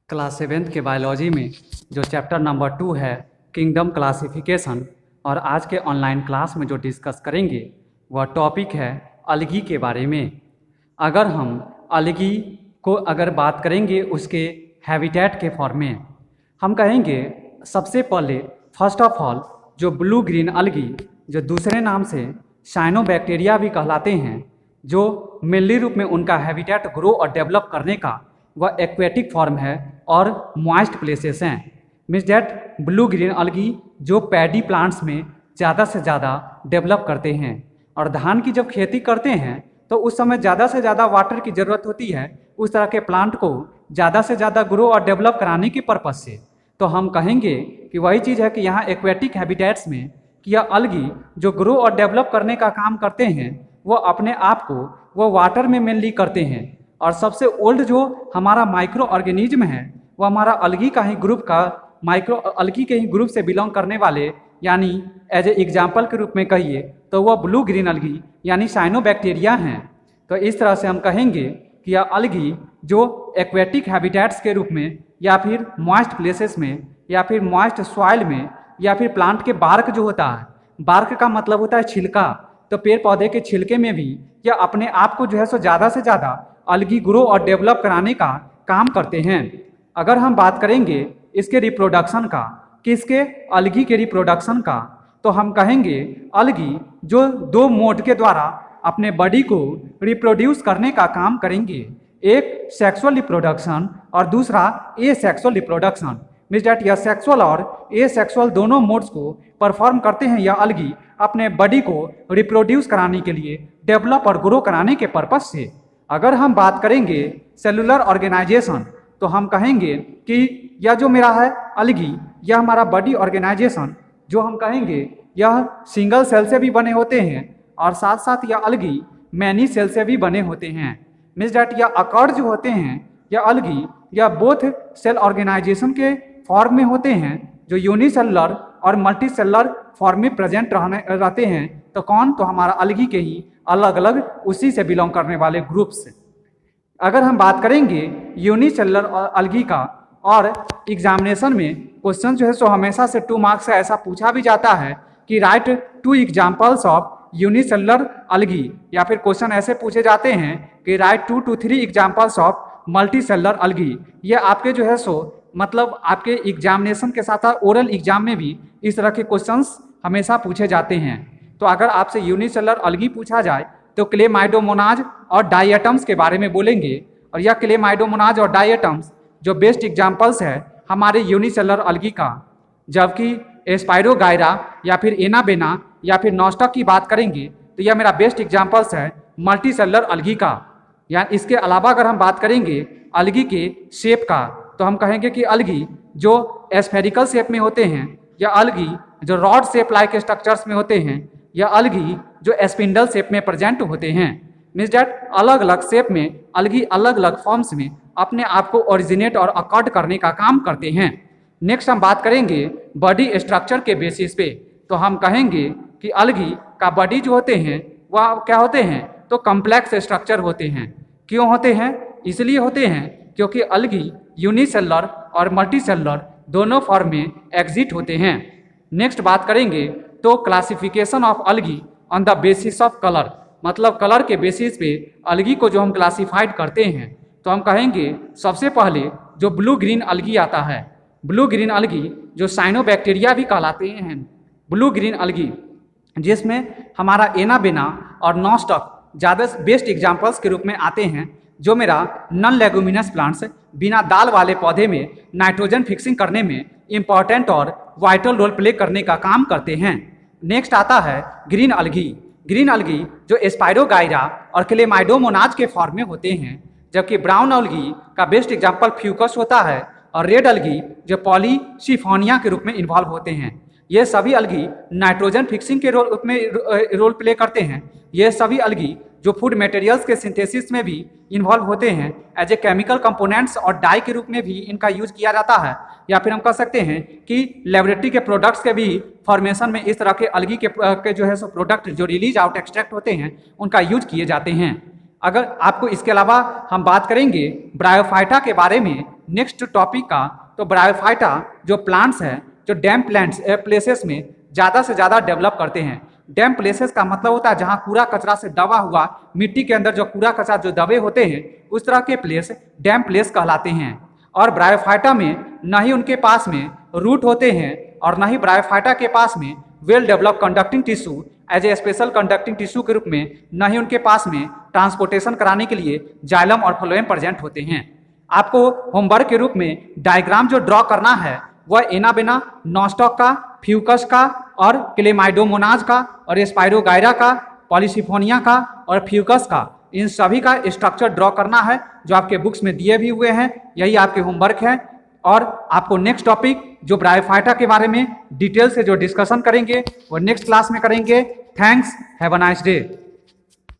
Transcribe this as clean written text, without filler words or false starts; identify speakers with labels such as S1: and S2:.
S1: Class 7th के biology में जो चैप्टर नंबर 2 है किंगडम क्लासिफिकेशन, और आज के ऑनलाइन क्लास में जो डिस्कस करेंगे वह टॉपिक है अलगी के बारे में। अगर हम अलगी को बात करेंगे उसके हैबिटेट के फॉर्म में, हम कहेंगे सबसे पहले फर्स्ट ऑफ ऑल जो ब्लू ग्रीन अलगी, जो दूसरे नाम से साइनोबैक्टीरिया भी कहलाते हैं, जो मेनली रूप में उनका हैबिटेट ग्रो और डेवलप करने का वह एक्वेटिक फॉर्म है और मॉइस्ट प्लेसेस हैं। मीन्स डैट ब्लू ग्रीन अलगी जो पैडी प्लांट्स में ज़्यादा से ज़्यादा डेवलप करते हैं, और धान की जब खेती करते हैं तो उस समय ज़्यादा से ज़्यादा वाटर की ज़रूरत होती है उस तरह के प्लांट को ज़्यादा से ज़्यादा ग्रो और डेवलप कराने के पर्पज़ से। तो हम कहेंगे कि वही चीज़ है कि यहाँ एक्वेटिक हैबिटेट्स में कि यह अलगी जो ग्रो और डेवलप करने का काम करते हैं वो अपने आप को वो वाटर में मेनली करते हैं। और सबसे ओल्ड जो हमारा माइक्रो ऑर्गेनिज्म है वो हमारा अलगी का ही ग्रुप का अलगी के ही ग्रुप से बिलोंग करने वाले, यानी एज ए एग्जाम्पल के रूप में कहिए तो वह ब्लू ग्रीन अलगी यानी साइनोबैक्टीरिया हैं। तो इस तरह से हम कहेंगे कि यह अलगी जो एक्वेटिक हैबिटेट्स के रूप में या फिर मॉइस्ट प्लेसेस में या फिर मॉइस्ट सॉइल में या फिर प्लांट के बार्क जो होता है, बार्क का मतलब होता है छिलका, तो पेड़ पौधे के छिलके में भी यह अपने आप को जो है सो ज़्यादा से ज़्यादा अलगी ग्रो और डेवलप कराने का काम करते हैं। अगर हम बात करेंगे इसके रिप्रोडक्शन का, किसके अलगी के रिप्रोडक्शन का, तो हम कहेंगे अलगी जो दो मोड के द्वारा अपने बॉडी को रिप्रोड्यूस करने का काम करेंगे, एक सेक्सुअल रिप्रोडक्शन और दूसरा ए सेक्सुअल रिप्रोडक्शन। मीन्स डैट यह सेक्सुअल और ए सेक्सुअल दोनों मोड्स को परफॉर्म करते हैं यह अलगी अपने बॉडी को रिप्रोड्यूस कराने के लिए, डेवलप और ग्रो कराने के पर्पज से। अगर हम बात करेंगे सेलुलर ऑर्गेनाइजेशन तो हम कहेंगे कि यह जो मेरा है अलगी, यह हमारा बॉडी ऑर्गेनाइजेशन जो हम कहेंगे यह सिंगल सेल से भी बने होते हैं और साथ साथ यह अलगी मैनी सेल से भी बने होते हैं। मीन्स डैट यह अकॉर्ड जो होते हैं यह अलगी यह बोथ सेल ऑर्गेनाइजेशन के फॉर्म में होते हैं, जो यूनिसेलुलर और मल्टीसेलुलर फॉर्म में प्रेजेंट रहते हैं। तो कौन? तो हमारा अलगी के ही अलग अलग उसी से बिलोंग करने वाले ग्रुप्स। अगर हम बात करेंगे यूनिसेलुलर अलगी का, और एग्जामिनेशन में क्वेश्चन जो है सो हमेशा से 2 मार्क्स से ऐसा पूछा भी जाता है कि right 2 examples of unicellular algae, या फिर क्वेश्चन ऐसे पूछे जाते हैं कि right 2 to 3 examples of multicellular algae. ये आपके जो है सो मतलब आपके एग्जामिनेशन के साथ साथ ओरल एग्जाम में भी इस तरह के क्वेश्चंस हमेशा पूछे जाते हैं। तो अगर आपसे यूनिसेलुलर अलगी पूछा जाए तो क्लेमाइडोमोनाज और डायटम्स के बारे में बोलेंगे, और यह क्लेमाइडोमोनाज और डायटम्स जो बेस्ट एग्जाम्पल्स है हमारे यूनिसेलुलर अलगी का। जबकि स्पाइरोगायरा या फिर एनाबेना या फिर नॉस्टॉक की बात करेंगे तो यह मेरा बेस्ट एग्जाम्पल्स है मल्टीसेलुलर अलगी का। या इसके अलावा अगर हम बात करेंगे अलगी के शेप का तो हम कहेंगे कि अलगी जो एस्फेरिकल शेप में होते हैं, या अलगी जो रॉड शेप लाइक स्ट्रक्चर्स में होते हैं, या अलगी जो स्पिंडल शेप में प्रेजेंट होते हैं। मीन्स डैट अलग अलग शेप में अलगी अलग अलग फॉर्म्स में अपने आप को ओरिजिनेट और अकॉर्ड करने का काम करते हैं। नेक्स्ट हम बात करेंगे बॉडी स्ट्रक्चर के बेसिस पे, तो हम कहेंगे कि अलगी का बॉडी जो होते हैं वह क्या होते हैं? तो कम्प्लेक्स स्ट्रक्चर होते हैं। क्यों होते हैं? इसलिए होते हैं क्योंकि अलगी यूनिसेलुलर और मल्टीसेलुलर दोनों फॉर्म में एग्जिट होते हैं। नेक्स्ट बात करेंगे तो classification of algae on the basis of colour, मतलब कलर के बेसिस पे अलगी को जो हम क्लासिफाइड करते हैं, तो हम कहेंगे सबसे पहले जो ब्लू ग्रीन अलगी आता है, ब्लू ग्रीन अलगी जो साइनोबैक्टीरिया भी कहलाते हैं, ब्लू ग्रीन अलगी जिसमें हमारा एनाबेना और नॉस्टॉक ज़्यादा बेस्ट एग्जाम्पल्स के रूप में आते हैं, जो मेरा नॉन लेगुमिनस प्लांट्स बिना दाल वाले पौधे में नाइट्रोजन फिक्सिंग करने में इंपॉर्टेंट और वाइटल रोल प्ले करने का काम करते हैं। नेक्स्ट आता है ग्रीन अलगी, ग्रीन अलगी जो स्पाइरोगायरा और क्लेमाइडोमोनाज के फॉर्म में होते हैं, जबकि ब्राउन अलगी का बेस्ट एग्जाम्पल फ्यूकस होता है, और रेड अलगी जो पॉलीसिफोनिया के रूप में इन्वॉल्व होते हैं। ये सभी अलगी नाइट्रोजन फिक्सिंग के रूप में रोल प्ले करते हैं। ये सभी अलगी जो फूड मटेरियल्स के सिंथेसिस में भी इन्वॉल्व होते हैं, एज ए केमिकल कंपोनेंट्स और डाई के रूप में भी इनका यूज किया जाता है, या फिर हम कह सकते हैं कि लेबोरेटरी के प्रोडक्ट्स के भी फॉर्मेशन में इस तरह के अलगी के जो है सो प्रोडक्ट जो रिलीज आउट एक्सट्रैक्ट होते हैं उनका यूज किए जाते हैं। अगर आपको इसके अलावा हम बात करेंगे ब्रायोफाइटा के बारे में, नेक्स्ट टॉपिक का, तो ब्रायोफाइटा जो प्लांट्स हैं, जो डैम प्लांट्स प्लेसेस में ज़्यादा से ज़्यादा डेवलप करते हैं। डैम प्लेसेस का मतलब होता है जहाँ कूड़ा कचरा से दबा हुआ, मिट्टी के अंदर जो कूड़ा कचरा जो दबे होते हैं, उस तरह के प्लेस डैम प्लेस कहलाते हैं। और ब्रायोफाइटा में न ही उनके पास में रूट होते हैं और न ही ब्रायोफाइटा के पास में well develop conducting tissue as a special conducting tissue के रूप में, न ही उनके पास में ट्रांसपोर्टेशन कराने के लिए जाइलम और फ्लोएम प्रेजेंट होते हैं। आपको होमवर्क के रूप में डायग्राम जो ड्रॉ करना है वह एनाबेना, नॉस्टॉक का, फ्यूकस का और क्लेमाइडोमोनाज का और स्पाइरोगायरा का, पॉलीसिफोनिया का और फ्यूकस का, इन सभी का स्ट्रक्चर ड्रॉ करना है जो आपके बुक्स में दिए भी हुए हैं। यही आपके होमवर्क है। और आपको नेक्स्ट टॉपिक जो ब्रायोफाइटा के बारे में डिटेल से जो डिस्कशन करेंगे वो नेक्स्ट क्लास में करेंगे। Thanks, have a nice day.